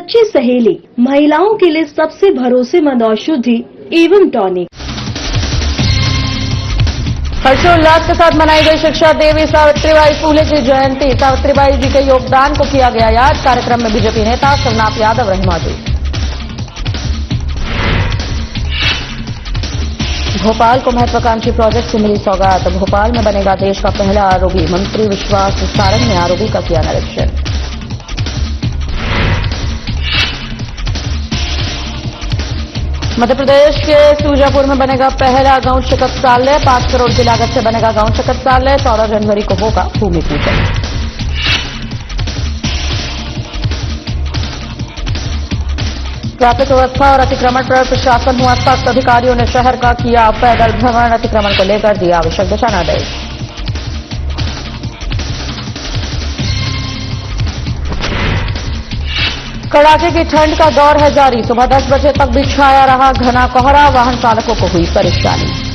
सच्ची सहेली, महिलाओं के लिए सबसे भरोसेमंद औषधि एवं टॉनिक। हर्षोल्लास के साथ मनाई गई शिक्षा देवी सावित्रीबाई फूले की जयंती। सावित्रीबाई जी के योगदान को किया गया याद। कार्यक्रम में बीजेपी नेता शिवनाथ यादव रहे मौजूद। भोपाल को महत्वाकांक्षी प्रोजेक्ट से मिली सौगात। भोपाल में बनेगा देश का पहला आरओबी। मंत्री विश्वास सारंग ने आरओबी का किया निरीक्षण। मध्य प्रदेश के सूजापुर में बनेगा पहला गांव चिकित्सालय। 5 करोड़ की लागत से बनेगा गांव चिकित्सालय। 14 जनवरी को होगा भूमि पूजन। ट्रैफिक व्यवस्था और अतिक्रमण पर प्रशासन हुआ सख्त। अधिकारियों ने शहर का किया पैदल भ्रमण। अतिक्रमण को लेकर दिया आवश्यक दिशा निर्देश। कड़ाके की ठंड का दौर है जारी। सुबह 10 बजे तक भी छाया रहा घना कोहरा। वाहन चालकों को हुई परेशानी।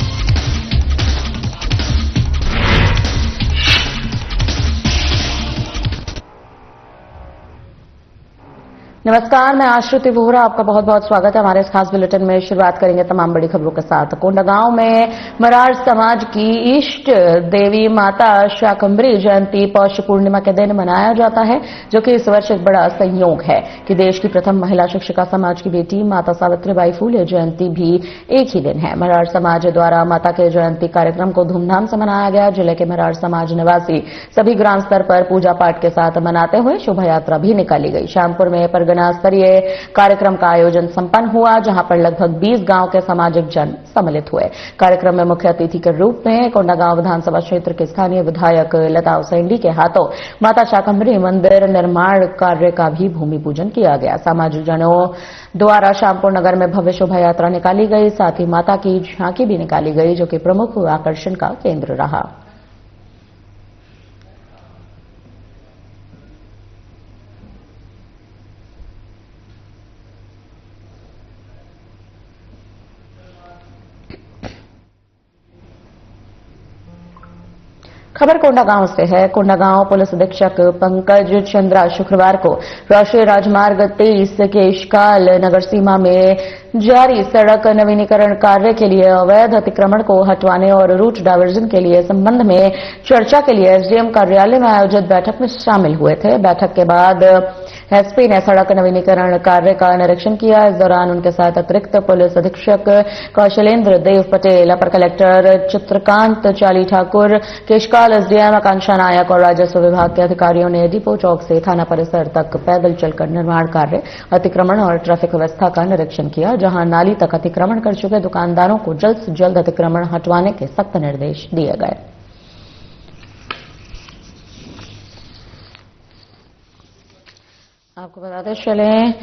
नमस्कार, मैं आश्रुति वोहरा, आपका बहुत बहुत स्वागत है हमारे इस खास बुलेटिन में। शुरुआत करेंगे तमाम बड़ी खबरों के साथ। कोंडागांव में मरार समाज की इष्ट देवी माता शाकंभरी जयंती पौष पूर्णिमा के दिन मनाया जाता है, जो कि इस वर्ष एक बड़ा संयोग है कि देश की प्रथम महिला शिक्षिका समाज की बेटी माता सावित्रीबाई फूले जयंती भी एक ही दिन है। मरार समाज द्वारा माता के जयंती कार्यक्रम को धूमधाम से मनाया गया। जिले के मरार समाज निवासी सभी ग्राम स्तर पर पूजा पाठ के साथ मनाते हुए शोभा यात्रा भी निकाली गई। श्यामपुर में स्तरीय कार्यक्रम का आयोजन संपन्न हुआ, जहां पर लगभग 20 गांव के सामाजिक जन सम्मिलित हुए। कार्यक्रम में मुख्य अतिथि के रूप में कोंडागांव विधानसभा क्षेत्र के स्थानीय विधायक लता उसेंडी के हाथों माता शाकंभरी मंदिर निर्माण कार्य का भी भूमि पूजन किया गया। सामाजिक जनों द्वारा श्यामपुर नगर में भव्य शोभा यात्रा निकाली गई। साथ ही माता की झांकी भी निकाली गई, जो कि प्रमुख आकर्षण का केंद्र रहा। खबर कोंडागांव से है। कोंडागांव पुलिस अधीक्षक पंकज चंद्रा शुक्रवार को राष्ट्रीय राजमार्ग 23 के इश्काल नगर सीमा में जारी सड़क नवीनीकरण कार्य के लिए अवैध अतिक्रमण को हटवाने और रूट डायवर्जन के लिए संबंध में चर्चा के लिए एसडीएम कार्यालय में आयोजित बैठक में शामिल हुए थे। बैठक के बाद एसपी ने सड़क नवीनीकरण कार्य का निरीक्षण किया। इस दौरान उनके साथ अतिरिक्त पुलिस अधीक्षक कौशलेंद्र देव पटेल, अपर कलेक्टर चित्रकांत चाली ठाकुर, केशकाल एसडीएम आकांक्षा नायक और राजस्व विभाग के अधिकारियों ने डिपो चौक से थाना परिसर तक पैदल चलकर निर्माण कार्य, अतिक्रमण और ट्रैफिक व्यवस्था का निरीक्षण किया, जहां नाली तक अतिक्रमण कर चुके दुकानदारों को जल्द से जल्द अतिक्रमण हटवाने के सख्त निर्देश दिए गए। आपको बताते चलें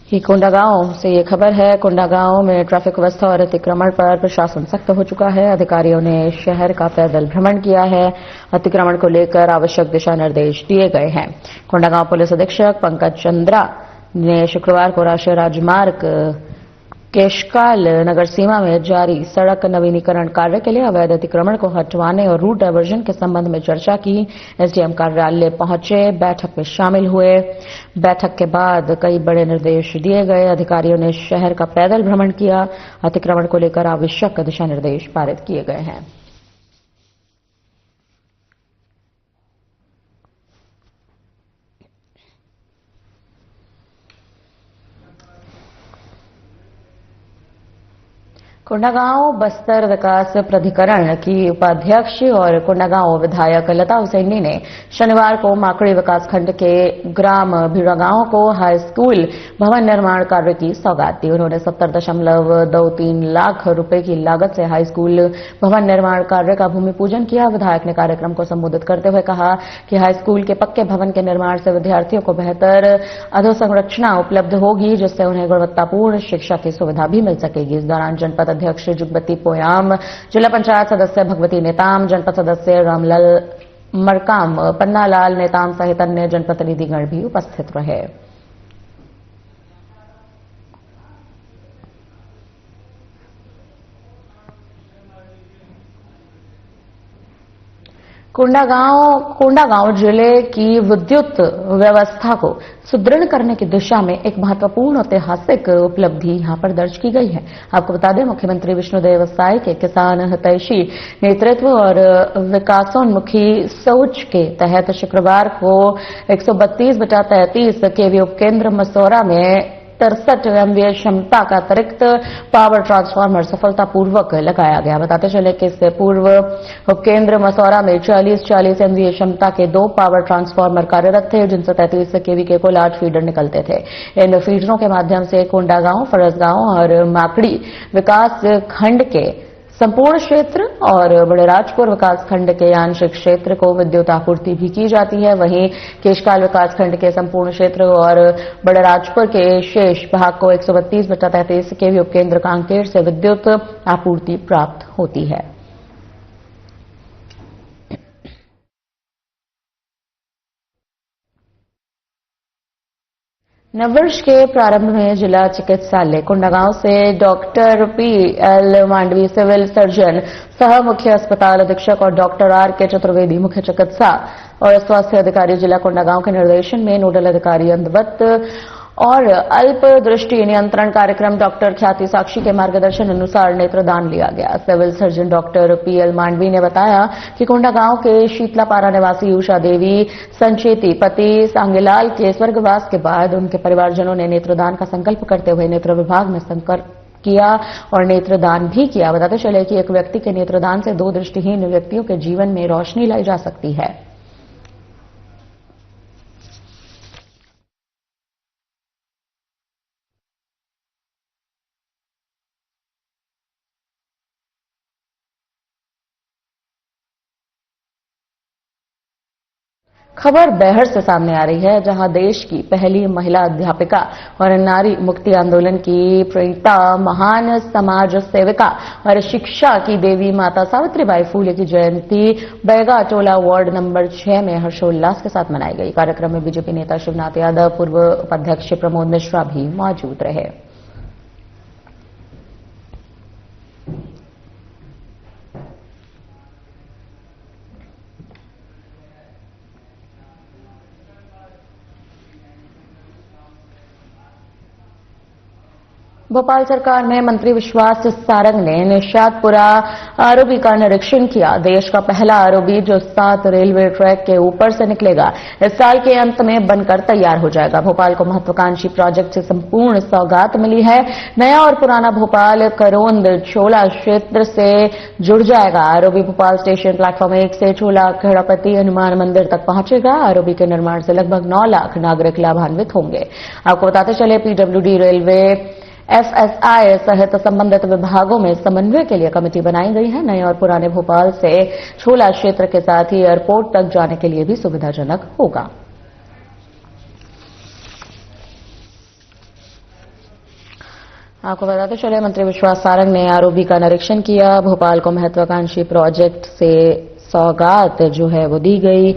कि कोंडागांव से ये खबर है। कोंडागांव में ट्रैफिक व्यवस्था और अतिक्रमण पर प्रशासन सख्त हो चुका है। अधिकारियों ने शहर का पैदल भ्रमण किया है। अतिक्रमण को लेकर आवश्यक दिशा निर्देश दिए गए हैं। कोंडागांव पुलिस अधीक्षक पंकज चंद्रा ने शुक्रवार को राष्ट्रीय राजमार्ग केशकाल नगर सीमा में जारी सड़क नवीनीकरण कार्य के लिए अवैध अतिक्रमण को हटवाने और रूट डायवर्जन के संबंध में चर्चा की। एसडीएम कार्यालय पहुंचे, बैठक में शामिल हुए। बैठक के बाद कई बड़े निर्देश दिए गए। अधिकारियों ने शहर का पैदल भ्रमण किया। अतिक्रमण को लेकर आवश्यक दिशा निर्देश पारित किए गए हैं। कोंडागांव बस्तर विकास प्राधिकरण की उपाध्यक्ष और कोंडागांव विधायक लता उसेंडी ने शनिवार को माकड़ी विकासखंड के ग्राम भिड़ागांव को हाई स्कूल भवन निर्माण कार्य की सौगात दी। उन्होंने 70.23 लाख रुपए की लागत से हाई स्कूल भवन निर्माण कार्य का भूमि पूजन किया। विधायक ने कार्यक्रम को संबोधित करते हुए कहा कि हाई स्कूल के पक्के भवन के निर्माण से विद्यार्थियों को बेहतर अधोसंरचना उपलब्ध होगी, जिससे उन्हें गुणवत्तापूर्ण शिक्षा की सुविधा भी मिल सकेगी। इस दौरान जनपद अध्यक्ष जुगबती पोयाम, जिला पंचायत सदस्य भगवती नेताम, जनपद सदस्य रामलाल मरकाम, पन्नालाल नेताम सहित अन्य जनप्रतिनिधिगण भी उपस्थित रहे। कोंडागांव जिले की विद्युत व्यवस्था को सुदृढ़ करने की दिशा में एक महत्वपूर्ण ऐतिहासिक उपलब्धि यहां पर दर्ज की गई है। आपको बता दें, मुख्यमंत्री विष्णुदेव साय के किसान हितैषी नेतृत्व और विकासोन्मुखी सोच के तहत शुक्रवार को 132/33 केवी उपकेंद्र मसौरा में 63 MVA क्षमता का अतिरिक्त पावर ट्रांसफार्मर सफलतापूर्वक लगाया गया। बताते चले कि इससे पूर्व उपकेंद्र मसौरा में 40 MVA क्षमता के 2 पावर ट्रांसफार्मर कार्यरत थे, जिनसे 33 केवी के कुल 8 फीडर निकलते थे। इन फीडरों के माध्यम से कोंडागांव, फरसगांव और माकड़ी विकास खंड के संपूर्ण क्षेत्र और बड़ेराजपुर विकासखंड के आंशिक क्षेत्र को विद्युत आपूर्ति भी की जाती है। वहीं केशकाल विकासखंड के संपूर्ण क्षेत्र और बड़ेराजपुर के शेष भाग को 132/33 केवी उपकेंद्र कांकेर से विद्युत आपूर्ति प्राप्त होती है। नववर्ष के प्रारंभ में जिला चिकित्सालय कोंडागांव से doctor PL Mandavi civil surgeon सह मुख्य अस्पताल अधीक्षक और डॉक्टर आर.के. चतुर्वेदी मुख्य चिकित्सा और स्वास्थ्य अधिकारी जिला कोंडागांव के निर्देशन में नोडल अधिकारी अंधवत और अल्प दृष्टि नियंत्रण कार्यक्रम डॉक्टर ख्याति साक्षी के मार्गदर्शन अनुसार नेत्रदान लिया गया। Civil surgeon doctor PL Mandavi ने बताया कि कोंडागांव के शीतलापारा निवासी उषा देवी संचेती पति सांगीलाल के स्वर्गवास के बाद उनके परिवारजनों ने नेत्रदान का संकल्प करते हुए नेत्र विभाग में संपर्क किया और नेत्रदान भी किया। बताते चले कि एक व्यक्ति के नेत्रदान से 2 दृष्टिहीन व्यक्तियों के जीवन में रोशनी लाई जा सकती है। खबर बेहर से सामने आ रही है, जहां देश की पहली महिला अध्यापिका और नारी मुक्ति आंदोलन की प्रेरिता, महान समाज सेविका और शिक्षा की देवी माता सावित्रीबाई फूले की जयंती बैगा टोला वार्ड नंबर 6 में हर्षोल्लास के साथ मनाई गई। कार्यक्रम में बीजेपी नेता शिवनाथ यादव, पूर्व उपाध्यक्ष प्रमोद मिश्रा भी मौजूद रहे। भोपाल सरकार में मंत्री विश्वास सारंग ने निशातपुरा आरओबी का निरीक्षण किया। देश का पहला आरओबी जो 7 रेलवे ट्रैक के ऊपर से निकलेगा, इस साल के अंत में बनकर तैयार हो जाएगा। भोपाल को महत्वाकांक्षी प्रोजेक्ट से संपूर्ण सौगात मिली है। नया और पुराना भोपाल करोंद छोला क्षेत्र से जुड़ जाएगा। आरओबी भोपाल स्टेशन प्लेटफॉर्म 1 से छोला खेड़ापति हनुमान मंदिर तक पहुंचेगा। आरओबी के निर्माण से लगभग 9 लाख नागरिक लाभान्वित होंगे। आपको बताते चले, पीडब्ल्यूडी, रेलवे, एफएसआई सहित संबंधित विभागों में समन्वय के लिए कमेटी बनाई गई है। नए और पुराने भोपाल से छोला क्षेत्र के साथ ही एयरपोर्ट तक जाने के लिए भी सुविधाजनक होगा। आपको बताते चले, मंत्री विश्वास सारंग ने आरओबी का निरीक्षण किया। भोपाल को महत्वाकांक्षी प्रोजेक्ट से सौगात जो है वो दी गई।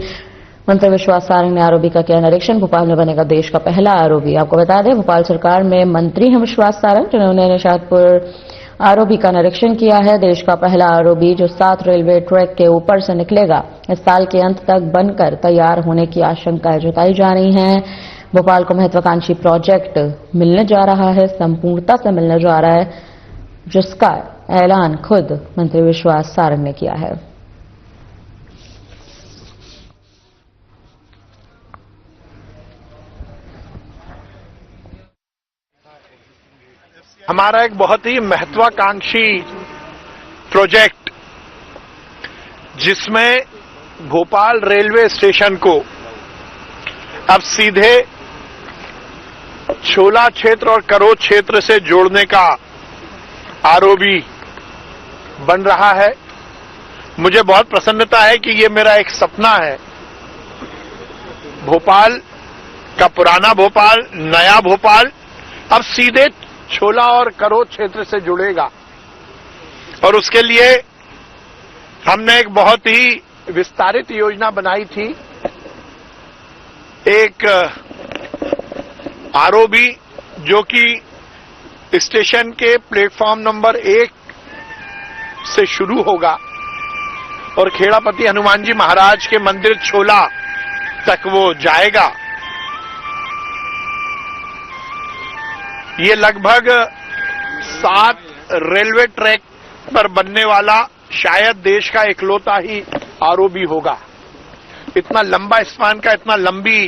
मंत्री विश्वास सारंग ने आरओबी का किया निरीक्षण। भोपाल में बनेगा देश का पहला आरओबी। आपको बता दें, भोपाल सरकार में मंत्री हैं विश्वास सारंग, जिन्होंने निशातपुर आरओबी का निरीक्षण किया है। देश का पहला आरओबी जो 7 रेलवे ट्रैक के ऊपर से निकलेगा, इस साल के अंत तक बनकर तैयार होने की आशंकाएं जताई जा रही हैं। भोपाल को महत्वाकांक्षी प्रोजेक्ट मिलने जा रहा है, संपूर्णता से मिलने जा रहा है, जिसका ऐलान खुद मंत्री विश्वास सारंग ने किया है। हमारा एक बहुत ही महत्वाकांक्षी प्रोजेक्ट, जिसमें भोपाल रेलवे स्टेशन को अब सीधे छोला क्षेत्र और करोंद क्षेत्र से जोड़ने का आरओबी बन रहा है। मुझे बहुत प्रसन्नता है कि ये मेरा एक सपना है। भोपाल का पुराना भोपाल, नया भोपाल अब सीधे छोला और करोंद क्षेत्र से जुड़ेगा, और उसके लिए हमने एक बहुत ही विस्तारित योजना बनाई थी। एक आरओबी जो कि स्टेशन के प्लेटफॉर्म नंबर 1 से शुरू होगा और खेड़ापति हनुमान जी महाराज के मंदिर छोला तक वो जाएगा। ये लगभग 7 रेलवे ट्रैक पर बनने वाला शायद देश का इकलौता ही आरओबी होगा। इतना लंबा स्पान का, इतना लंबी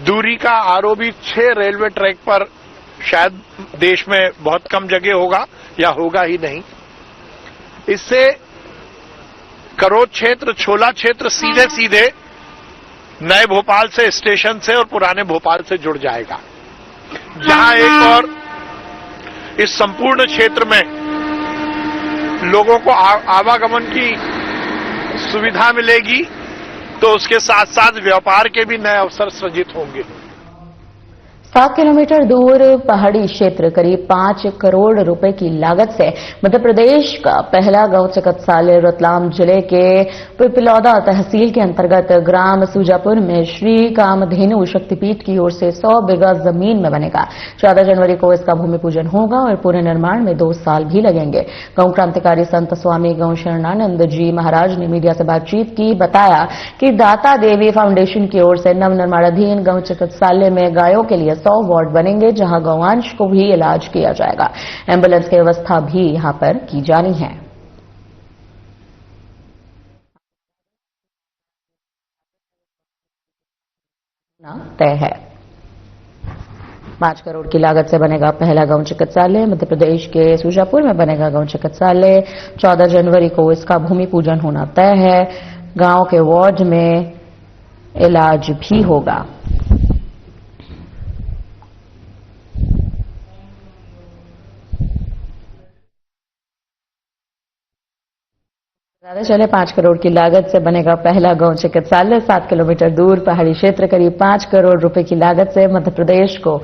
दूरी का आरओबी 6 रेलवे ट्रैक पर शायद देश में बहुत कम जगह होगा या होगा ही नहीं। इससे करोड़ क्षेत्र, छोला क्षेत्र सीधे सीधे नए भोपाल से, स्टेशन से और पुराने भोपाल से जुड़ जाएगा। जहां एक और इस संपूर्ण क्षेत्र में लोगों को आवागमन की सुविधा मिलेगी, तो उसके साथ साथ व्यापार के भी नए अवसर सृजित होंगे। 7 किलोमीटर दूर पहाड़ी क्षेत्र करीब 5 करोड़ रुपए की लागत से मध्य प्रदेश का पहला गौ चिकित्सालय रतलाम जिले के पिपलौदा तहसील के अंतर्गत ग्राम सूजापुर में श्री कामधेनु शक्तिपीठ की ओर से 100 बीघा जमीन में बनेगा। 14 जनवरी को इसका भूमि पूजन होगा और पूरे निर्माण में 2 साल भी लगेंगे। गौ क्रांतिकारी संत स्वामी गौ शरणानंद जी महाराज ने मीडिया से बातचीत की, बताया कि दाता देवी फाउंडेशन की ओर से नवनिर्माणाधीन गौ चिकित्सालय में गायों के लिए 100 वार्ड बनेंगे, जहां गौवंश को भी इलाज किया जाएगा। एम्बुलेंस की व्यवस्था भी यहां पर की जानी है। तय है 5 करोड़ की लागत से बनेगा पहला गौ चिकित्सालय। मध्य प्रदेश के सूजापुर में बनेगा गौ चिकित्सालय। 14 जनवरी को इसका भूमि पूजन होना तय है। गांव के वार्ड में इलाज भी होगा। चले 5 करोड़ की लागत से बनेगा पहला गौ चिकित्सालय। 7 किलोमीटर दूर पहाड़ी क्षेत्र करीब 5 करोड़ रुपए की लागत से मध्य प्रदेश को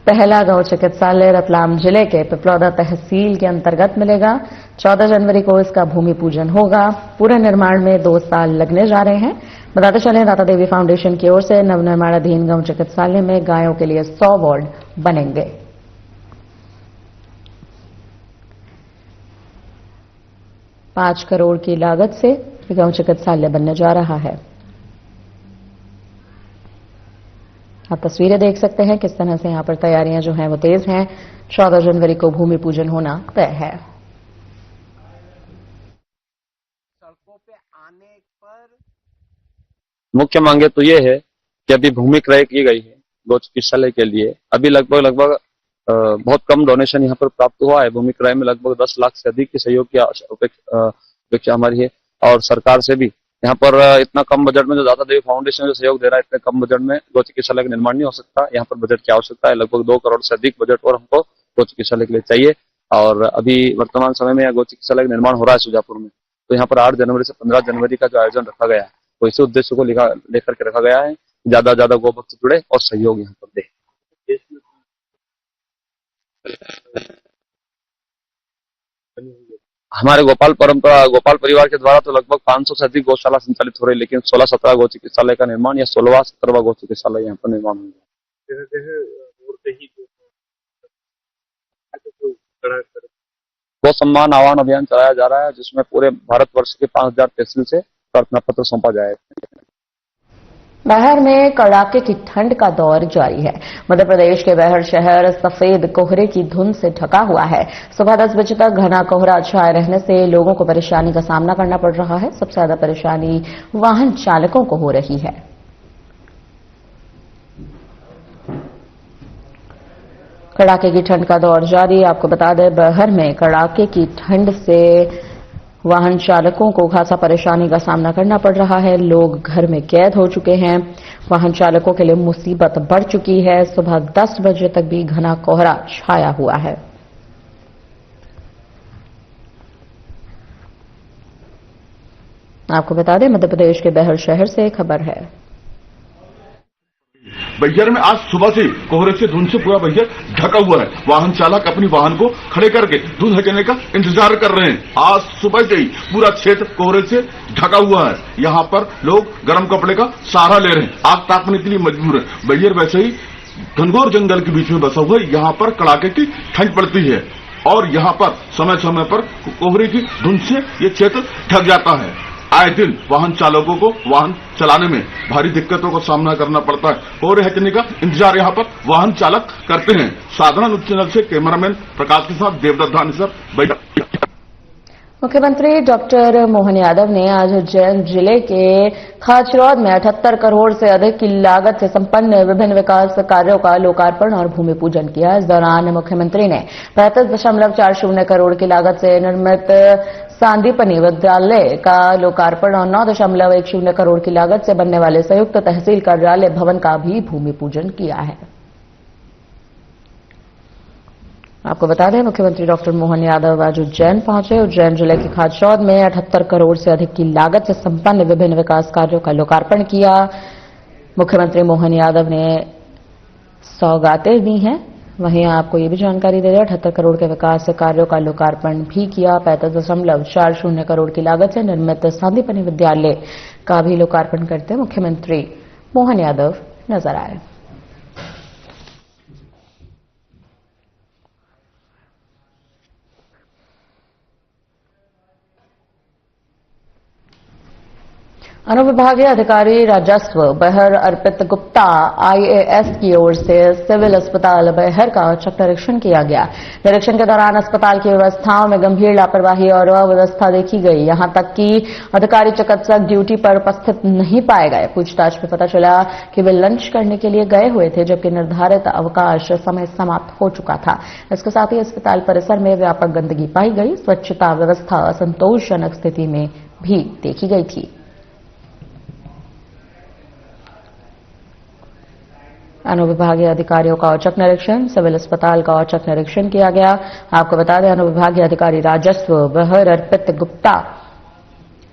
पहला गौ चिकित्सालय रतलाम जिले के पिपलौदा तहसील के अंतर्गत मिलेगा। 14 जनवरी को इसका भूमि पूजन होगा। पूरे निर्माण में 2 साल लगने जा रहे हैं। बताते चले, दाता देवी फाउंडेशन की ओर से नवनिर्माणाधीन गौ चिकित्सालय में गायों के लिए 100 वार्ड बनेंगे। 5 करोड़ की लागत से गौ चिकित्सालय बनने जा रहा है। आप तस्वीरें देख सकते हैं किस तरह से यहां पर तैयारियां जो हैं वो तेज हैं। 14 जनवरी को भूमि पूजन होना तय है। सड़कों पे आने पर मुख्य मांगे तो ये है कि अभी भूमि क्रय की गई है गौ चिकित्सालय के लिए। अभी लगभग बहुत कम डोनेशन यहाँ पर प्राप्त हुआ है। भूमि क्रय में लगभग 10 लाख से अधिक के सहयोग की अपेक्षा हमारी है। और सरकार से भी यहाँ पर इतना कम बजट में जो दाता देवी फाउंडेशन जो सहयोग दे रहा है, इतने कम बजट में गौ चिकित्सालय का निर्माण नहीं हो सकता। यहाँ पर बजट की आवश्यकता है। लगभग 2 करोड़ से अधिक बजट और हमको गौ चिकित्सालय के लिए चाहिए। और अभी वर्तमान समय में गौ चिकित्सालय का निर्माण हो रहा है सूजापुर में। तो यहाँ पर 8 जनवरी से 15 जनवरी का जो आयोजन रखा गया है, वो इसी उद्देश्य को लेकर के रखा गया है। ज्यादा ज्यादा गौभक्त जुड़े और सहयोग यहाँ पर दे। हमारे गोपाल परिवार के द्वारा तो लगभग 500 से अधिक गौशाला संचालित हो रही है, लेकिन 16-17 गौ चिकित्सालय का निर्माण या 16वां-17वां गौ चिकित्सालय यहाँ पर निर्माण होगा। गौ सम्मान आह्वान अभियान चलाया जा रहा है, जिसमें पूरे भारतवर्ष के 5000 तहसील से प्रार्थना पत्र सौंपा जाएगा। बहर में कड़ाके की ठंड का दौर जारी है। मध्य प्रदेश के बहर शहर सफेद कोहरे की धुंध से ढका हुआ है। सुबह 10 बजे तक घना कोहरा छाए रहने से लोगों को परेशानी का सामना करना पड़ रहा है। सबसे ज्यादा परेशानी वाहन चालकों को हो रही है। कड़ाके की ठंड का दौर जारी। आपको बता दें, बहर में कड़ाके की ठंड से वाहन चालकों को खासा परेशानी का सामना करना पड़ रहा है। लोग घर में कैद हो चुके हैं। वाहन चालकों के लिए मुसीबत बढ़ चुकी है। सुबह 10 बजे तक भी घना कोहरा छाया हुआ है। आपको बता दें, मध्य प्रदेश के बहर शहर से खबर है। बहियर में आज सुबह से कोहरे से धुंध से पूरा बहियर ढका हुआ है। वाहन चालक अपनी वाहन को खड़े करके धुंध हटने का इंतजार कर रहे हैं। आज सुबह से ही पूरा क्षेत्र कोहरे से ढका हुआ है। यहाँ पर लोग गर्म कपड़े का सहारा ले रहे हैं, आग तापने के लिए मजबूर है। बहियर वैसे ही घनघोर जंगल के बीच में बसा हुआ है। यहाँ पर कड़ाके की ठंड पड़ती है। और यहाँ पर समय समय पर कोहरे की धुंध से ये क्षेत्र ढक जाता है। आए दिन वाहन चालकों को वाहन चलाने में भारी दिक्कतों का सामना करना पड़ता है। कोहरे हटने का इंतजार यहाँ पर वाहन चालक करते हैं। साधारण उच्च चैनल से कैमरामैन प्रकाश के साथ देवदत्त धानी सर बैठक। मुख्यमंत्री डॉक्टर मोहन यादव ने आज उज्जैन जिले के खाचरौद में 78 करोड़ से अधिक की लागत से संपन्न विभिन्न विकास कार्यों का लोकार्पण और भूमि पूजन किया। इस दौरान मुख्यमंत्री ने 35.40 करोड़ की लागत से निर्मित सांदीपनी विद्यालय का लोकार्पण और 9.10 करोड़ की लागत से बनने वाले संयुक्त तहसील कार्यालय भवन का भी भूमि पूजन किया है। आपको बता दें, मुख्यमंत्री डॉक्टर मोहन यादव आज उज्जैन पहुंचे। उज्जैन जिले के खाचरौद में 78 करोड़ से अधिक की लागत से संपन्न विभिन्न विकास कार्यों का लोकार्पण किया। मुख्यमंत्री मोहन यादव ने सौगातें दी हैं। वहीं आपको ये भी जानकारी दे दें, 78 करोड़ के विकास कार्यों का लोकार्पण भी किया। 35.40 करोड़ की लागत से निर्मित सांदीपनी विद्यालय का भी लोकार्पण करते मुख्यमंत्री मोहन यादव नजर आए। अनुविभागीय अधिकारी राजस्व बहर अर्पित गुप्ता आईएएस की ओर से सिविल अस्पताल बहर का औचक निरीक्षण किया गया। निरीक्षण के दौरान अस्पताल की व्यवस्थाओं में गंभीर लापरवाही और अव्यवस्था देखी गई। यहां तक कि अधिकारी चिकित्सक ड्यूटी पर उपस्थित नहीं पाए गए। पूछताछ में पता चला कि वे लंच करने के लिए गए हुए थे, जबकि निर्धारित अवकाश समय समाप्त हो चुका था। इसके साथ ही अस्पताल परिसर में व्यापक गंदगी पाई गई। स्वच्छता व्यवस्था असंतोषजनक स्थिति में भी देखी गई थी। अनुविभागीय अधिकारियों का औचक निरीक्षण, सिविल अस्पताल का औचक निरीक्षण किया गया। आपको बता दें, अनुविभागीय अधिकारी राजस्व बहर अर्पित गुप्ता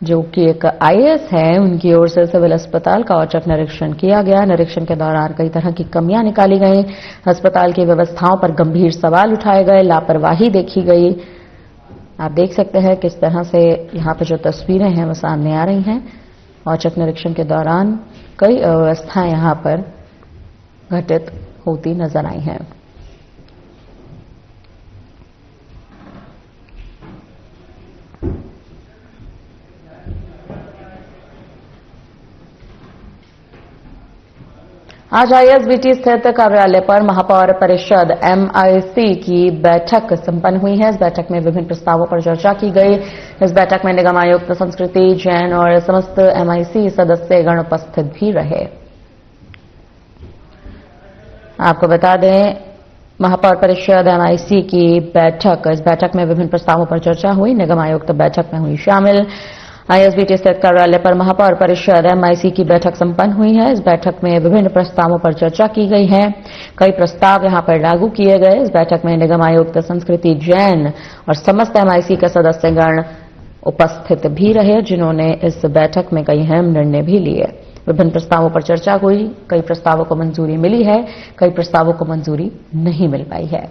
जो कि एक आईएएस है, उनकी ओर से सिविल अस्पताल का औचक निरीक्षण किया गया। निरीक्षण के दौरान कई तरह की कमियां निकाली गई। अस्पताल की व्यवस्थाओं पर गंभीर सवाल उठाए गए, लापरवाही देखी गई। आप देख सकते हैं किस तरह से यहां पर जो तस्वीरें हैं वो सामने आ रही हैं। औचक निरीक्षण के दौरान कई अव्यवस्थाएं यहां पर घटित होती नजर आई हैं। आज आईएसबीटी स्थित कार्यालय पर महापौर परिषद एमआईसी की बैठक संपन्न हुई है। इस बैठक में विभिन्न प्रस्तावों पर चर्चा की गई। इस बैठक में निगम आयुक्त संस्कृति जैन और समस्त एमआईसी सदस्यगण उपस्थित भी रहे। आपको बता दें, महापौर परिषद एमआईसी की बैठक, इस बैठक में विभिन्न प्रस्तावों पर चर्चा हुई। निगम आयुक्त बैठक में हुई शामिल। आईएसबीटी स्थित कार्यालय पर महापौर परिषद एमआईसी की बैठक संपन्न हुई है। इस बैठक में विभिन्न प्रस्तावों पर चर्चा की गई है। कई प्रस्ताव यहां पर लागू किए गए। इस बैठक में निगम आयुक्त संस्कृति जैन और समस्त एमआईसी के सदस्यगण उपस्थित भी रहे, जिन्होंने इस बैठक में कई अहम निर्णय भी लिए। विभिन्न प्रस्तावों पर चर्चा हुई। कई प्रस्तावों को मंजूरी मिली है, कई प्रस्तावों को मंजूरी नहीं मिल पाई है।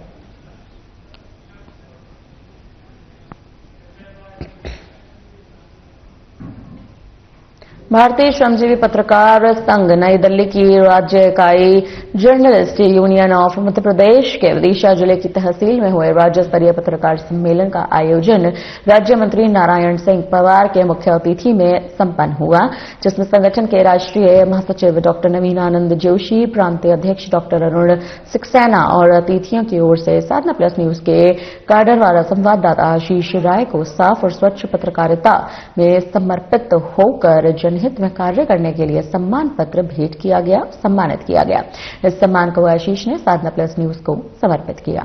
भारतीय श्रमजीवी पत्रकार संघ नई दिल्ली की राज्य इकाई journalist union of Madhya Pradesh के विदिशा जिले की तहसील में हुए राज्य स्तरीय पत्रकार सम्मेलन का आयोजन राज्य मंत्री नारायण सिंह पवार के मुख्य अतिथि में संपन्न हुआ, जिसमें संगठन के राष्ट्रीय महासचिव डॉक्टर नवीनानंद जोशी, प्रांतीय अध्यक्ष डॉक्टर अरुण सक्सेना और अतिथियों की ओर से साधना प्लस न्यूज के काडरवाला संवाददाता आशीष राय को साफ और स्वच्छ पत्रकारिता में समर्पित होकर जनहित में कार्य करने के लिए सम्मान पत्र भेंट किया गया, सम्मानित किया गया। इस सम्मान को आशीष ने साधना प्लस न्यूज को समर्पित किया।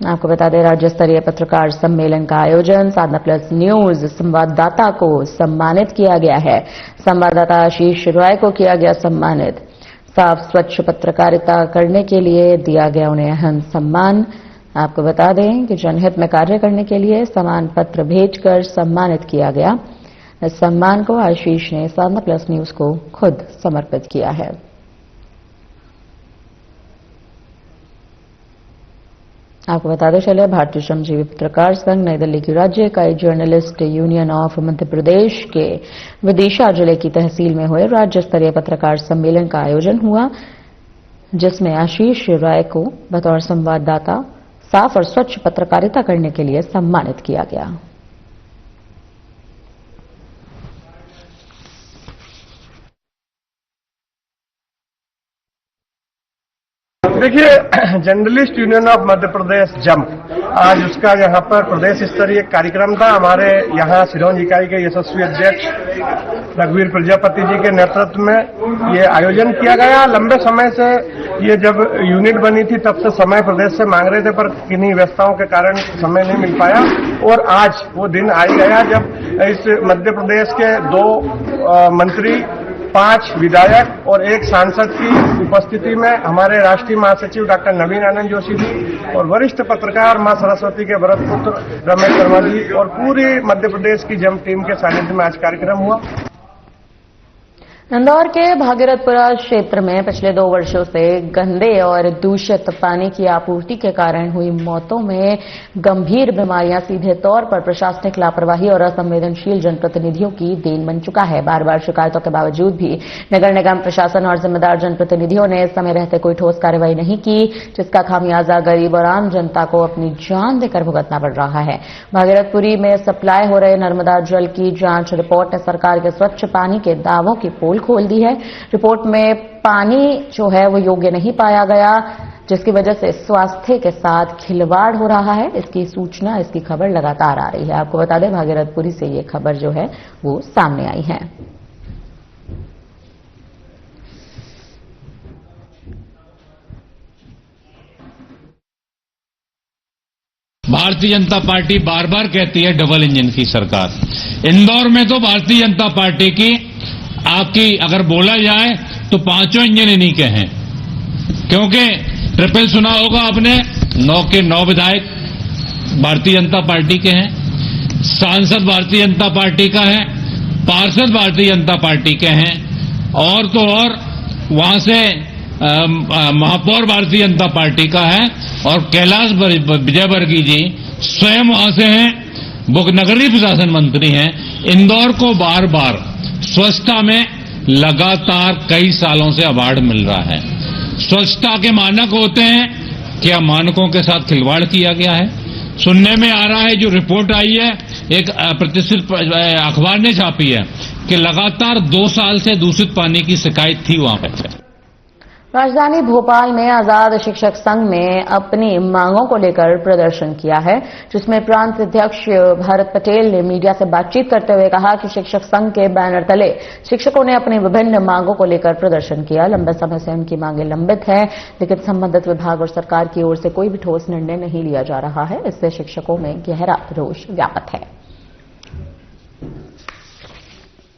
आपको बता दें, राज्य स्तरीय पत्रकार सम्मेलन का आयोजन साधना प्लस न्यूज संवाददाता को सम्मानित किया गया है। संवाददाता आशीष राय को किया गया सम्मानित। साफ स्वच्छ पत्रकारिता करने के लिए दिया गया उन्हें अहम सम्मान। आपको बता दें कि जनहित में कार्य करने के लिए सम्मान पत्र भेजकर सम्मानित किया गया। इस सम्मान को आशीष ने साधना प्लस न्यूज को खुद समर्पित किया है। आपको बताते चले, भारतीय श्रमजीवी पत्रकार संघ नई दिल्ली की राज्य इकाई journalist union of Madhya Pradesh के विदिशा जिले की तहसील में हुए राज्य स्तरीय पत्रकार सम्मेलन का आयोजन हुआ, जिसमें आशीष राय को बतौर संवाददाता साफ और स्वच्छ पत्रकारिता करने के लिए सम्मानित किया गया। देखिए, journalist union of Madhya Pradesh jump, आज उसका यहाँ पर प्रदेश स्तरीय कार्यक्रम था। हमारे यहाँ सिरोंज इकाई के यशस्वी अध्यक्ष रघुवीर प्रजापति जी के नेतृत्व में ये आयोजन किया गया। लंबे समय से ये जब यूनिट बनी थी तब से समय प्रदेश से मांग रहे थे, पर किन्हीं व्यवस्थाओं के कारण समय नहीं मिल पाया और आज वो दिन आ गया जब इस मध्य प्रदेश के 2 मंत्री, 5 विधायक और 1 सांसद की उपस्थिति में हमारे राष्ट्रीय महासचिव डॉक्टर नवीन आनंद जोशी जी और वरिष्ठ पत्रकार मां सरस्वती के भरत पुत्र रमेश शर्मा जी और पूरी मध्य प्रदेश की जम टीम के सानिध्य में आज कार्यक्रम हुआ। इंदौर के भागीरथपुरा क्षेत्र में पिछले 2 वर्षों से गंदे और दूषित पानी की आपूर्ति के कारण हुई मौतों में गंभीर बीमारियां सीधे तौर पर प्रशासनिक लापरवाही और असंवेदनशील जनप्रतिनिधियों की देन बन चुका है। बार बार शिकायतों के बावजूद भी नगर निगम प्रशासन और जिम्मेदार जनप्रतिनिधियों ने समय रहते कोई ठोस कार्रवाई नहीं की, जिसका खामियाजा गरीब और आम जनता को अपनी जान देकर भुगतना पड़ रहा है। भागीरथपुरी में सप्लाई हो रहे नर्मदा जल की जांच रिपोर्ट ने सरकार के स्वच्छ पानी के दावों की पोल खोल दी है। रिपोर्ट में पानी जो है वो योग्य नहीं पाया गया, जिसकी वजह से स्वास्थ्य के साथ खिलवाड़ हो रहा है। इसकी सूचना, इसकी खबर लगातार आ रही है। आपको बता दें, भागीरथपुरी से ये खबर जो है वो सामने आई है। भारतीय जनता पार्टी बार बार कहती है डबल इंजन की सरकार। इंदौर में तो भारतीय जनता पार्टी की आपकी अगर बोला जाए तो 5 इंजन इन्हीं के हैं, क्योंकि ट्रिपल सुना होगा आपने, 9 के 9 विधायक भारतीय जनता पार्टी के हैं, सांसद भारतीय जनता पार्टी का है, पार्षद भारतीय जनता पार्टी के हैं और तो और वहां से महापौर भारतीय जनता पार्टी का है और कैलाश विजयवर्गीय जी स्वयं वहां से हैं, वो नगरीय प्रशासन मंत्री हैं। इंदौर को बार बार स्वच्छता में लगातार कई सालों से अवार्ड मिल रहा है। स्वच्छता के मानक होते हैं, क्या मानकों के साथ खिलवाड़ किया गया है? सुनने में आ रहा है, जो रिपोर्ट आई है एक प्रतिष्ठित अखबार ने छापी है कि लगातार 2 साल से दूषित पानी की शिकायत थी वहां पर। राजधानी भोपाल में आजाद शिक्षक संघ ने अपनी मांगों को लेकर प्रदर्शन किया है, जिसमें प्रांत अध्यक्ष भारत पटेल ने मीडिया से बातचीत करते हुए कहा कि शिक्षक संघ के बैनर तले शिक्षकों ने अपनी विभिन्न मांगों को लेकर प्रदर्शन किया। लंबे समय से उनकी मांगें लंबित हैं, लेकिन संबंधित विभाग और सरकार की ओर से कोई भी ठोस निर्णय नहीं लिया जा रहा है। इससे शिक्षकों में गहरा रोष व्याप्त है।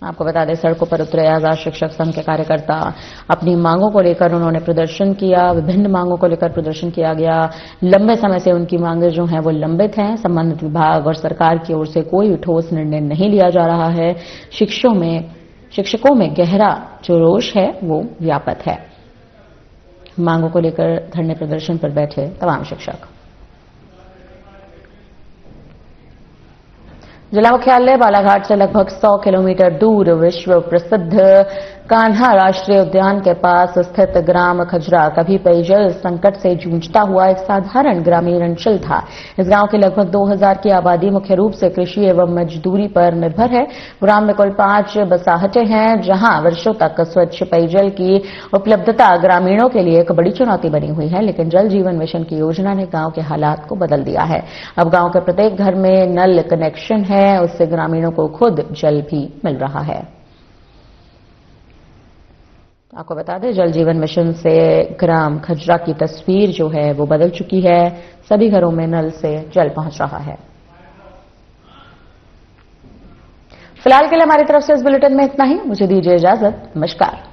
आपको बता दें, सड़कों पर उतरे आजाद शिक्षक संघ के कार्यकर्ता अपनी मांगों को लेकर उन्होंने प्रदर्शन किया। विभिन्न मांगों को लेकर प्रदर्शन किया गया। लंबे समय से उनकी मांगें जो हैं वो लंबित हैं। संबंधित विभाग और सरकार की ओर से कोई ठोस निर्णय नहीं लिया जा रहा है। शिक्षकों में गहरा जो रोष है वो व्याप्त है। मांगों को लेकर धरने प्रदर्शन पर बैठे तमाम शिक्षक। जिला मुख्यालय बालाघाट से लगभग 100 किलोमीटर दूर विश्व प्रसिद्ध कान्हा राष्ट्रीय उद्यान के पास स्थित ग्राम खजरा कभी पेयजल संकट से जूझता हुआ एक साधारण ग्रामीण अंचल था। इस गांव की लगभग 2000 की आबादी मुख्य रूप से कृषि एवं मजदूरी पर निर्भर है। ग्राम में कुल 5 बसाहटें हैं, जहां वर्षों तक स्वच्छ पेयजल की उपलब्धता ग्रामीणों के लिए एक बड़ी चुनौती बनी हुई है, लेकिन जल जीवन मिशन की योजना ने गांव के हालात को बदल दिया है। अब गांव के प्रत्येक घर में नल कनेक्शन है, उससे ग्रामीणों को खुद जल भी मिल रहा है। आपको बता दें, जल जीवन मिशन से ग्राम खजरा की तस्वीर जो है वो बदल चुकी है। सभी घरों में नल से जल पहुंच रहा है। फिलहाल के लिए हमारी तरफ से इस बुलेटिन में इतना ही। मुझे दीजिए इजाजत। नमस्कार।